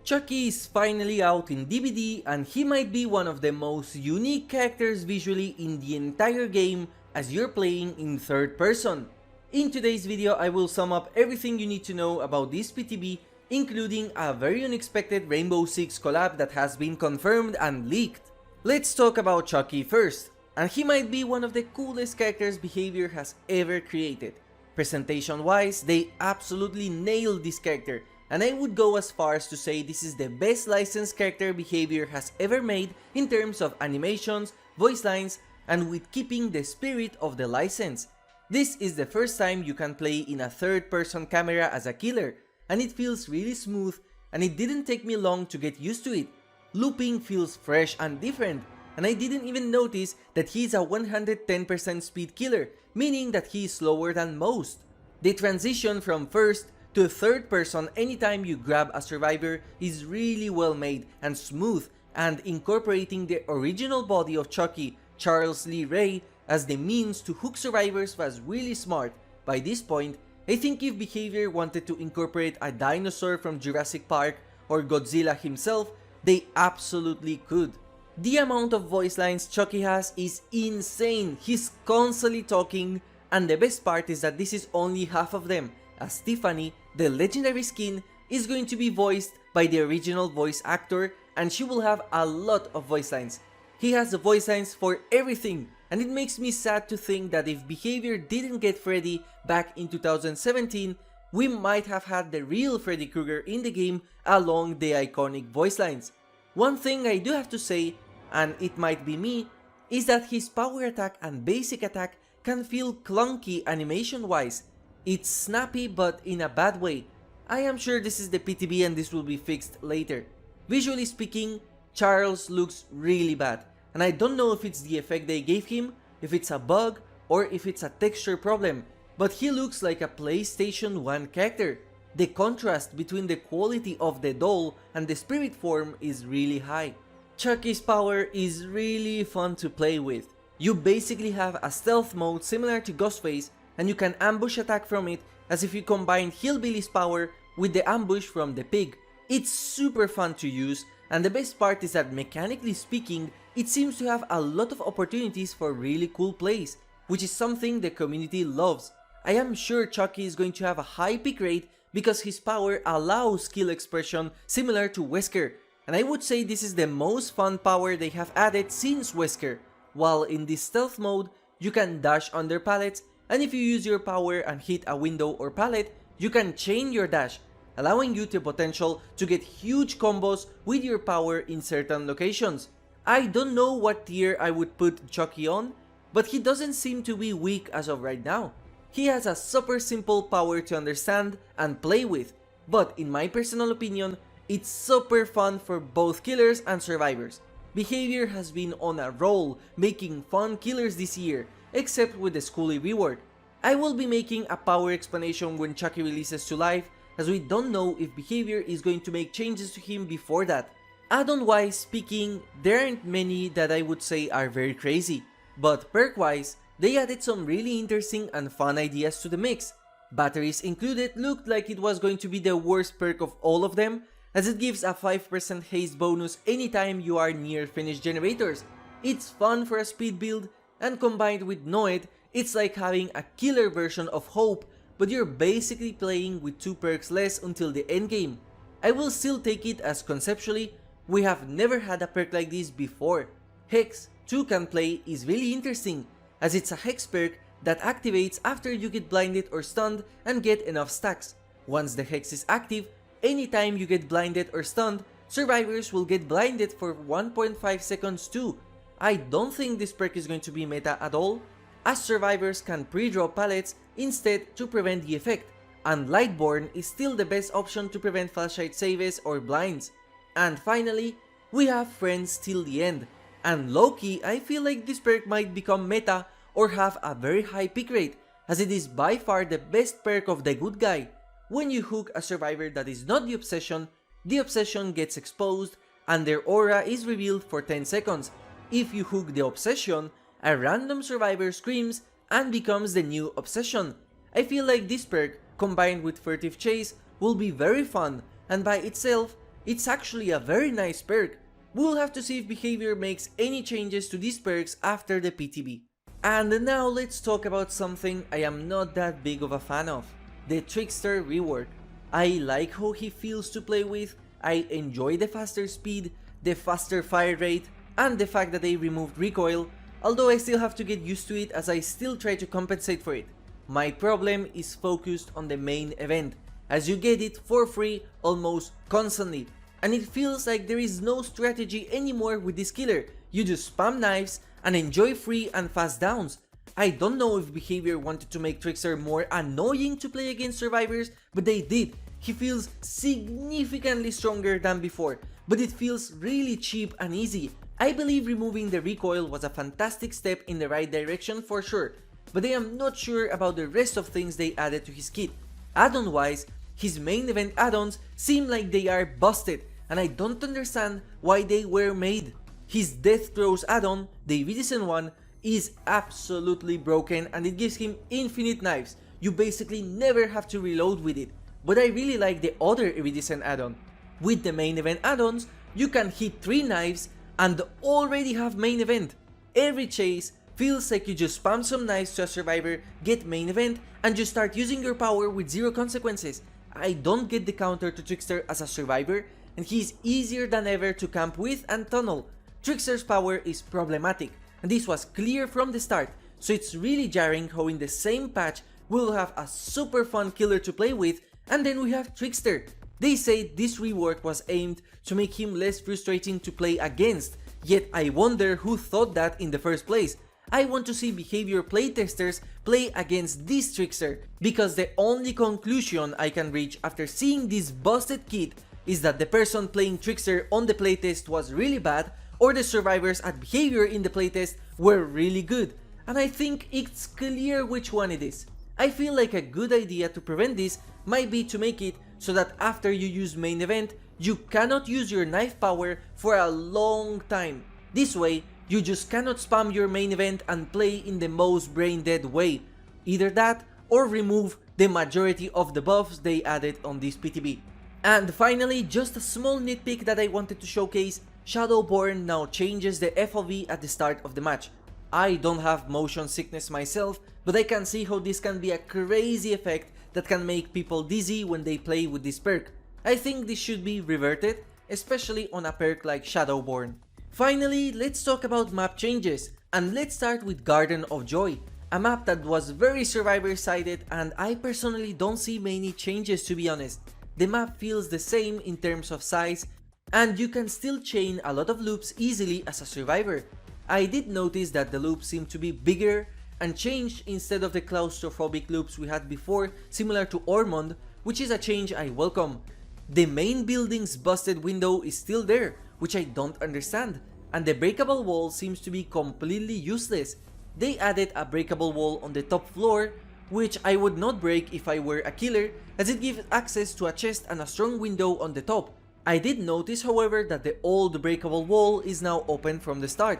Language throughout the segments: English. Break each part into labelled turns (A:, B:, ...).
A: Chucky is finally out in DbD and he might be one of the most unique characters visually in the entire game as you're playing in third person. In today's video I will sum up everything you need to know about this PTB, including a very unexpected Rainbow Six collab that has been confirmed and leaked. Let's talk about Chucky first, and he might be one of the coolest characters Behavior has ever created. Presentation wise, they absolutely nailed this character, and I would go as far as to say this is the best licensed character Behavior has ever made in terms of animations, voice lines, and with keeping the spirit of the license. This is the first time you can play in a third person camera as a killer, and it feels really smooth, and it didn't take me long to get used to it. Looping feels fresh and different, and I didn't even notice that he's a 110% speed killer, meaning that he is slower than most. The transition from first to third person anytime you grab a survivor is really well made and smooth, and incorporating the original body of Chucky, Charles Lee Ray, as the means to hook survivors was really smart. By this point, I think if Behavior wanted to incorporate a dinosaur from Jurassic Park or Godzilla himself, they absolutely could. The amount of voice lines Chucky has is insane. He's constantly talking, and the best part is that this is only half of them, as Tiffany, the legendary skin, is going to be voiced by the original voice actor, and she will have a lot of voice lines. He has the voice lines for everything, and it makes me sad to think that if Behavior didn't get Freddy back in 2017, we might have had the real Freddy Krueger in the game along the iconic voice lines. One thing I do have to say, and it might be me, is that his power attack and basic attack can feel clunky animation wise. It's snappy but in a bad way. I am sure this is the PTB and this will be fixed later. Visually speaking, Charles looks really bad, and I don't know if it's the effect they gave him, if it's a bug, or if it's a texture problem, but he looks like a PlayStation 1 character. The contrast between the quality of the doll and the spirit form is really high. Chucky's power is really fun to play with. You basically have a stealth mode similar to Ghostface, and you can ambush attack from it as if you combine Hillbilly's power with the ambush from the pig. It's super fun to use, and the best part is that mechanically speaking, it seems to have a lot of opportunities for really cool plays, which is something the community loves. I am sure Chucky is going to have a high pick rate because his power allows skill expression similar to Wesker, and I would say this is the most fun power they have added since Wesker. While in this stealth mode, you can dash under pallets, and if you use your power and hit a window or pallet, you can chain your dash, allowing you the potential to get huge combos with your power in certain locations. I don't know what tier I would put Chucky on, but he doesn't seem to be weak as of right now. He has a super simple power to understand and play with, but in my personal opinion, it's super fun for both killers and survivors. Behavior has been on a roll making fun killers this year, except with the Scully rework. I will be making a power explanation when Chucky releases to live, as we don't know if Behavior is going to make changes to him before that. Add-on wise speaking, there aren't many that I would say are very crazy, but perk wise, they added some really interesting and fun ideas to the mix. Batteries included looked like it was going to be the worst perk of all of them, as it gives a 5% haste bonus anytime you are near finished generators. It's fun for a speed build, and combined with Noid, it's like having a killer version of Hope, but you're basically playing with 2 perks less until the endgame. I will still take it as conceptually, we have never had a perk like this before. Hex 2 can play is really interesting, as it's a Hex perk that activates after you get blinded or stunned and get enough stacks. Once the Hex is active, anytime you get blinded or stunned, survivors will get blinded for 1.5 seconds too. I don't think this perk is going to be meta at all, as survivors can pre-drop pallets instead to prevent the effect, and Lightborn is still the best option to prevent flashlight saves or blinds. And finally, we have Friends till the end, and low-key I feel like this perk might become meta or have a very high pick rate, as it is by far the best perk of the good guy. When you hook a survivor that is not the obsession gets exposed and their aura is revealed for 10 seconds. If you hook the obsession, a random survivor screams and becomes the new obsession. I feel like this perk combined with Furtive Chase will be very fun, and by itself It's actually a very nice perk. We'll have to see if behavior makes any changes to these perks after the PTB. And now let's talk about something I am not that big of a fan of, the Trickster Rework. I like how he feels to play with, I enjoy the faster speed, the faster fire rate, and the fact that they removed recoil, although I still have to get used to it as I still try to compensate for it. My problem is focused on the main event, as you get it for free almost constantly, and it feels like there is no strategy anymore with this killer. You just spam knives and enjoy free and fast downs. I don't know if behavior wanted to make Trickster more annoying to play against survivors, but they did. He feels significantly stronger than before, but it feels really cheap and easy. I believe removing the recoil was a fantastic step in the right direction for sure, but I am not sure about the rest of things they added to his kit. Addon wise, his main event addons seem like they are busted, and I don't understand why they were made. His Death Throws addon, the Iridescent one, is absolutely broken and it gives him infinite knives. You basically never have to reload with it. But I really like the other Iridescent addon. With the main event addons, you can hit 3 knives and already have main event. Every chase feels like you just spam some knives to a survivor, get main event, and just start using your power with 0 consequences. I don't get the counter to Trickster as a survivor, and he's easier than ever to camp with and tunnel. Trickster's power is problematic, and this was clear from the start, so it's really jarring how in the same patch we'll have a super fun killer to play with, and then we have Trickster. They say this rework was aimed to make him less frustrating to play against, yet I wonder who thought that in the first place. I want to see behavior playtesters play against this Trickster, because the only conclusion I can reach after seeing this busted kit is that the person playing Trickster on the playtest was really bad, or the survivors at behavior in the playtest were really good, and I think it's clear which one it is. I feel like a good idea to prevent this might be to make it so that after you use main event, you cannot use your knife power for a long time. This way, you just cannot spam your main event and play in the most brain dead way. Either that or remove the majority of the buffs they added on this PTB. And finally, just a small nitpick that I wanted to showcase, Shadowborn now changes the FOV at the start of the match. I don't have motion sickness myself, but I can see how this can be a crazy effect that can make people dizzy when they play with this perk. I think this should be reverted, especially on a perk like Shadowborn. Finally, let's talk about map changes, and let's start with Garden of Joy, a map that was very survivor-sided and I personally don't see many changes, to be honest. The map feels the same in terms of size, and you can still chain a lot of loops easily as a survivor. I did notice that the loops seem to be bigger and changed instead of the claustrophobic loops we had before, similar to Ormond, which is a change I welcome. The main building's busted window is still there, which I don't understand, and the breakable wall seems to be completely useless. They added a breakable wall on the top floor, which I would not break if I were a killer, as it gives access to a chest and a strong window on the top. I did notice, however, that the old breakable wall is now open from the start.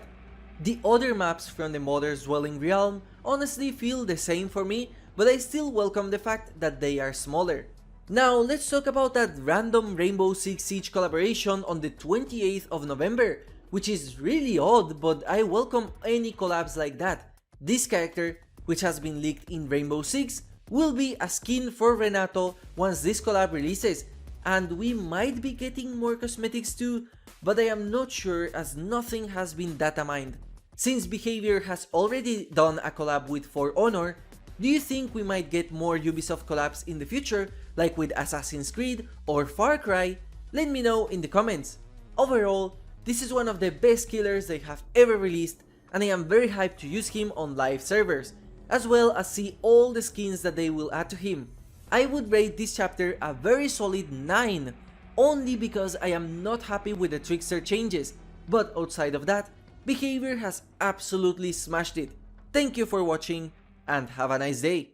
A: The other maps from the Mother's Dwelling realm honestly feel the same for me, but I still welcome the fact that they are smaller. Now let's talk about that random Rainbow Six Siege collaboration on the 28th of November, which is really odd, but I welcome any collabs like that. This character, which has been leaked in Rainbow Six, will be a skin for Renato once this collab releases, and we might be getting more cosmetics too, but I am not sure as nothing has been data mined. Since Behavior has already done a collab with For Honor, do you think we might get more Ubisoft collabs in the future, like with Assassin's Creed or Far Cry? Let me know in the comments. Overall, this is one of the best killers they have ever released, and I am very hyped to use him on live servers, as well as see all the skins that they will add to him. I would rate this chapter a very solid 9, only because I am not happy with the Trickster changes, but outside of that, Behavior has absolutely smashed it. Thank you for watching, and have a nice day.